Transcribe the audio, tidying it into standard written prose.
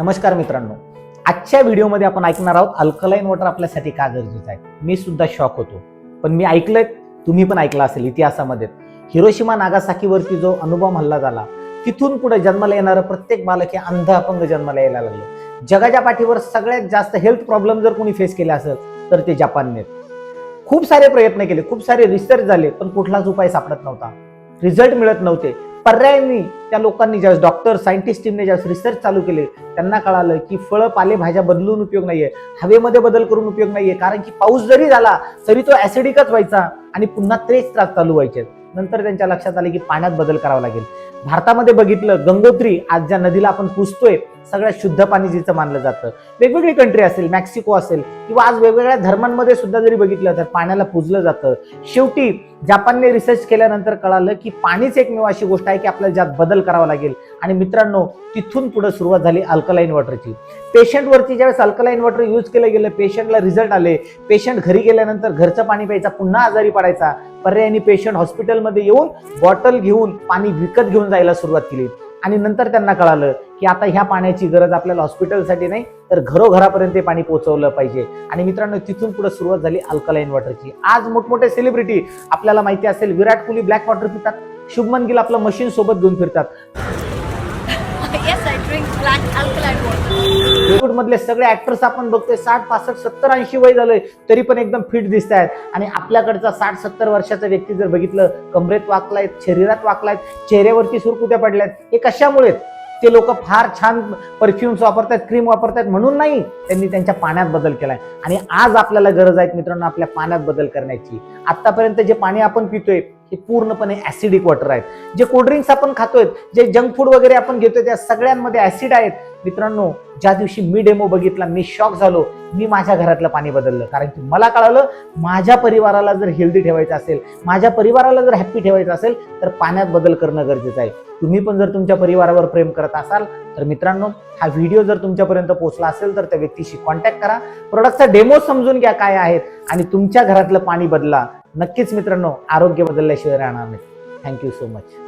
नमस्कार मित्रांनो, आजच्या व्हिडिओमध्ये आपण ऐकणार आहोत अल्कलाईन वॉटर आपल्यासाठी का गरजेचं आहे. मी सुद्धा शॉक होतो, पण मी ऐकलंय, तुम्ही पण ऐकलं असेल इतिहासामध्ये. हिरोशिमा नागासाकीवरती जो अणुबॉम्ब हल्ला झाला, तिथून पुढे जन्माला येणारं प्रत्येक बालक हे अंध अपंग जन्माला यायला लागलं. जगाच्या पाठीवर सगळ्यात जास्त हेल्थ प्रॉब्लेम जर कोणी फेस केले असेल तर ते जपानने. खूप सारे प्रयत्न केले, खूप सारे रिसर्च झाले, पण कुठलाच उपाय सापडत नव्हता, रिझल्ट मिळत नव्हते. पर्यायाने त्या लोकांनी ज्यावेळेस डॉक्टर सायंटिस्ट टीमने ज्यावेळेस रिसर्च चालू केले, त्यांना कळालं की फळं पालेभाज्या बदलून उपयोग नाहीये, हवेमध्ये बदल करून उपयोग नाहीये. कारण की पाऊस जरी झाला तरी तो ऍसिडिकच व्हायचा आणि पुन्हा तेच त्रास चालू व्हायचे. नंतर त्यांच्या लक्षात आले की पाण्यात बदल करावा लागेल. भारतामध्ये बघितलं, गंगोत्री आज ज्या नदीला आपण पुजतोय, सगळ्यात शुद्ध पाणी जिचं मानलं जातं. वेगवेगळी कंट्री असेल, मेक्सिको असेल, किंवा आज वेगवेगळ्या धर्मांमध्ये सुद्धा जरी बघितलं तर पाण्याला पूजलं जातं. शेवटी जपानने रिसर्च केल्यानंतर कळालं की पाणीच एकमेव अशी गोष्ट आहे की आपल्याला ज्यात बदल करावा लागेल. आणि मित्रांनो, तिथून पुढे सुरुवात झाली अल्कलाईन वॉटरची. पेशंटवरती ज्यावेळेस अल्कलाईन वॉटर यूज केलं गेलं, पेशंटला रिझल्ट आले. पेशंट घरी गेल्यानंतर घरचं पाणी प्यायचा, पुन्हा आजारी पडायचा. पर्यायाने पेशंट हॉस्पिटलमध्ये येऊन बॉटल घेऊन पाणी विकत घेऊन जायला सुरुवात केली. आणि नंतर त्यांना कळालं की आता ह्या पाण्याची गरज आपल्याला हॉस्पिटलसाठी नाही तर घरोघरापर्यंत ते पाणी पोहोचवलं पाहिजे. आणि मित्रांनो, तिथून पुढे सुरुवात झाली अल्कलाईन वॉटरची. आज मोठमोठे सेलिब्रिटी, आपल्याला माहिती असेल, विराट कोहली ब्लॅक वॉटर पितात, शुभमन गिल आपलं मशीन सोबत घेऊन फिरतात. बॉलिवूड मधले सगळे ऍक्टर्स आपण बघतोय 60, 65, 70, 80 वय झालंय तरी पण एकदम फिट दिसत आहेत. आणि आपल्याकडचा 60-70 वर्षाचा व्यक्ती जर बघितलं, कमरेत वाकलायत, शरीरात वाकलायत, चेहऱ्यावरती सुरकुत्या पडल्यात. हे कशामुळे? ते लोक फार छान परफ्युम्स वापरतात, क्रीम वापरतात म्हणून नाही, त्यांनी त्यांच्या पाण्यात बदल केलाय. आणि आज आपल्याला गरज आहे मित्रांनो आपल्या पाण्यात बदल करण्याची. आतापर्यंत जे पाणी आपण पितोय हे पूर्णपणे ऍसिडिक वॉटर आहेत. जे कोल्ड्रिंक्स आपण खातोय, जे जंक फूड वगैरे आपण घेतोय, त्या सगळ्यांमध्ये ऍसिड आहेत. मित्रांनो, ज्या दिवशी मी डेमो बघितला, मी शॉक झालो. मी माझ्या घरातलं पाणी बदललं, कारण की मला कळालं माझ्या परिवाराला जर हेल्दी ठेवायचं असेल, माझ्या परिवाराला जर हॅप्पी ठेवायचं असेल तर पाण्यात बदल करणं गरजेचं आहे. तुम्ही पण जर तुमच्या परिवारावर प्रेम करत असाल तर मित्रांनो, हा व्हिडिओ जर तुमच्यापर्यंत पोहोचला असेल तर त्या व्यक्तीशी कॉन्टॅक्ट करा, प्रोडक्टचा डेमो समजून घ्या काय आहेत आणि तुमच्या घरातलं पाणी बदला. नक्कीच मित्रांनो, आरोग्य बदलल्याशिवाय राहणार नाही. Thank you so much.